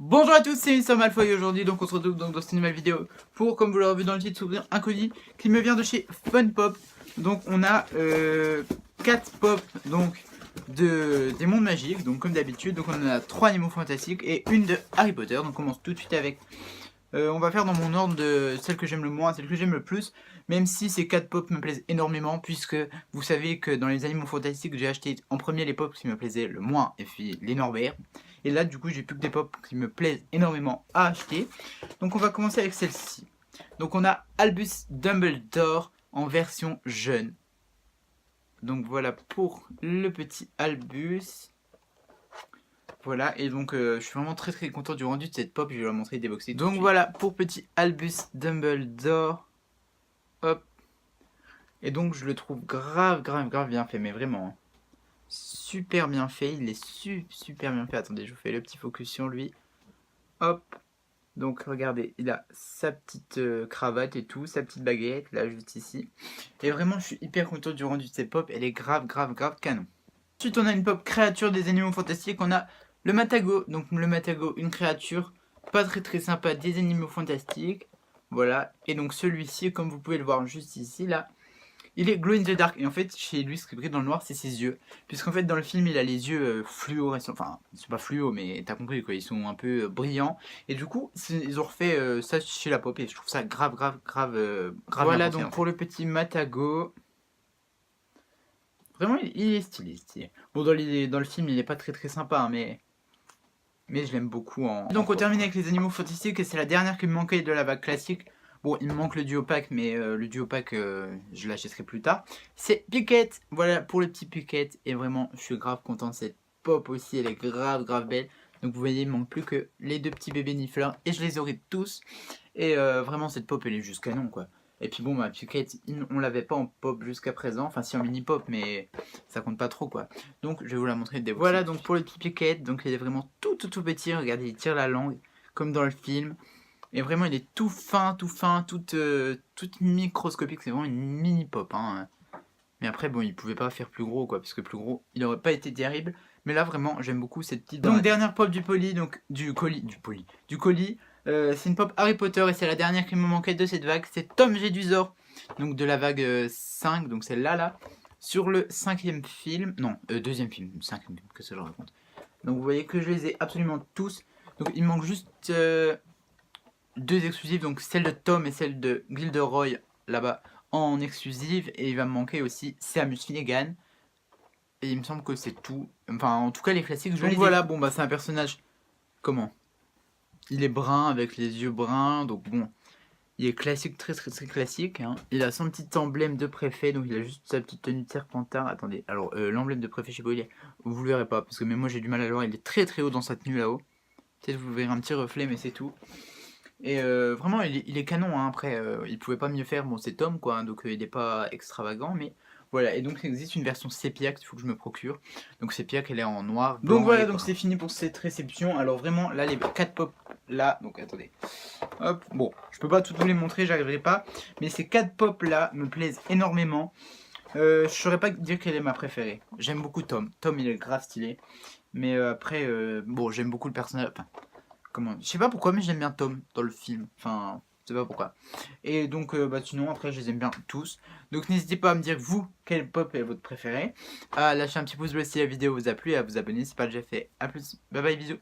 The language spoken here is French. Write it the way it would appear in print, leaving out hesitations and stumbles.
Bonjour à tous, c'est Mr Malfoy et aujourd'hui donc on se retrouve donc dans cette nouvelle vidéo pour, comme vous l'aurez vu dans le titre, s'ouvrir un colis qui me vient de chez Fun Pop. Donc on a 4 pop donc des mondes magiques, donc comme d'habitude. Donc on a 3 animaux fantastiques et une de Harry Potter. Donc on commence tout de suite avec, on va faire dans mon ordre de celle que j'aime le moins à celle que j'aime le plus. Même si ces 4 pop me plaisent énormément, puisque vous savez que dans les animaux fantastiques j'ai acheté en premier les pop qui me plaisaient le moins et puis les Norbert. Et là du coup j'ai plus que des pop qui me plaisent énormément à acheter. Donc on va commencer avec celle-ci. Donc on a Albus Dumbledore en version jeune. Donc voilà pour le petit Albus. Voilà, et donc je suis vraiment très content du rendu de cette pop, je vais la montrer déboxée. Donc voilà pour petit Albus Dumbledore. Hop. Et donc je le trouve grave bien fait, mais vraiment super bien fait, il est super bien fait. Attendez, je vous fais le petit focus sur lui. Hop. Donc regardez, il a sa petite cravate et tout, sa petite baguette là juste ici. Et vraiment je suis hyper content du rendu de cette pop, elle est grave canon. Ensuite on a une pop créature des animaux fantastiques, on a le Matago. Donc le Matago, une créature pas très sympa des animaux fantastiques. Voilà, et donc celui-ci, comme vous pouvez le voir juste ici là, il est glow in the dark. Et en fait chez lui ce qui brille dans le noir c'est ses yeux. Puisqu'en fait dans le film il a les yeux fluorescents. Enfin c'est pas fluo mais t'as compris quoi. Ils sont un peu brillants. Et du coup ils ont refait ça chez la pop. Et je trouve ça grave voilà donc pour le petit Matago. Vraiment il est stylé. Bon dans le film il est pas très sympa hein, mais je l'aime beaucoup en... Donc on termine avec les animaux fantastiques. Et c'est la dernière qui me manquait de la vague classique. Bon, il me manque le duo pack, mais le duo pack, je l'achèterai plus tard. C'est Piquette, voilà pour le petit Piquette. Et vraiment, je suis grave content de cette pop aussi, elle est grave belle. Donc vous voyez, il me manque plus que les deux petits bébés nifleurs et je les aurai tous. Et vraiment, cette pop, elle est juste canon, quoi. Et puis bon, ma Piquette, on l'avait pas en pop jusqu'à présent. Enfin, si en mini pop, mais ça compte pas trop, quoi. Donc, je vais vous la montrer dès voilà, donc pour le petit Piquette, donc il est vraiment tout petit. Regardez, il tire la langue, comme dans le film. Et vraiment, il est tout fin, tout microscopique. C'est vraiment une mini pop. Hein. Mais après, bon, il pouvait pas faire plus gros, quoi. Parce que plus gros, il aurait pas été terrible. Mais là, vraiment, j'aime beaucoup cette petite. Donc, dernière pop du colis. Du colis. C'est une pop Harry Potter. Et c'est la dernière qui me manquait de cette vague. C'est Tom Jedusor. Donc, de la vague 5. Donc, celle-là, là. Sur le 5e film. Non, 2e film. 5e film, que ça je raconte. Donc, vous voyez que je les ai absolument tous. Donc, il manque juste. Deux exclusives, donc celle de Tom et celle de Gilderoy là-bas en exclusive. Et il va me manquer aussi Seamus Finnegan. Et il me semble que c'est tout. Enfin, en tout cas, les classiques, je les ai. Voilà, bon, bah, c'est un personnage. Comment? Il est brun avec les yeux bruns, donc bon. Il est classique, très classique. Hein. Il a son petit emblème de préfet, donc il a juste sa petite tenue de serpentard. Attendez, alors l'emblème de préfet, je sais pas où il est. Vous le verrez pas, parce que même moi j'ai du mal à le voir. Il est très haut dans sa tenue là-haut. Peut-être vous verrez un petit reflet, mais c'est tout. Et vraiment, il est canon. Hein. Après, il pouvait pas mieux faire. Bon, c'est Tom, quoi. Hein, donc, il est pas extravagant. Mais voilà. Et donc, il existe une version sépia qu'il faut que je me procure. Donc, sépia, qu'elle est en noir. Blanc, donc, voilà. Donc, c'est fini pour cette réception. Alors, vraiment, là, les 4 pop. Là, donc, attendez. Hop. Bon, je peux pas tout vous les montrer. J'arriverai pas. Mais ces 4 pop là me plaisent énormément. Je saurais pas dire quelle est ma préférée. J'aime beaucoup Tom. Tom, il est grave stylé. Mais après, bon, j'aime beaucoup le personnage. Enfin, comment, je sais pas pourquoi, mais j'aime bien Tom dans le film. Enfin, je sais pas pourquoi. Et donc, bah sinon, après, je les aime bien tous. Donc, n'hésitez pas à me dire, vous, quel pop est votre préféré. À lâcher un petit pouce bleu si la vidéo vous a plu et à vous abonner si ce n'est pas déjà fait. A plus, bye bye, bisous.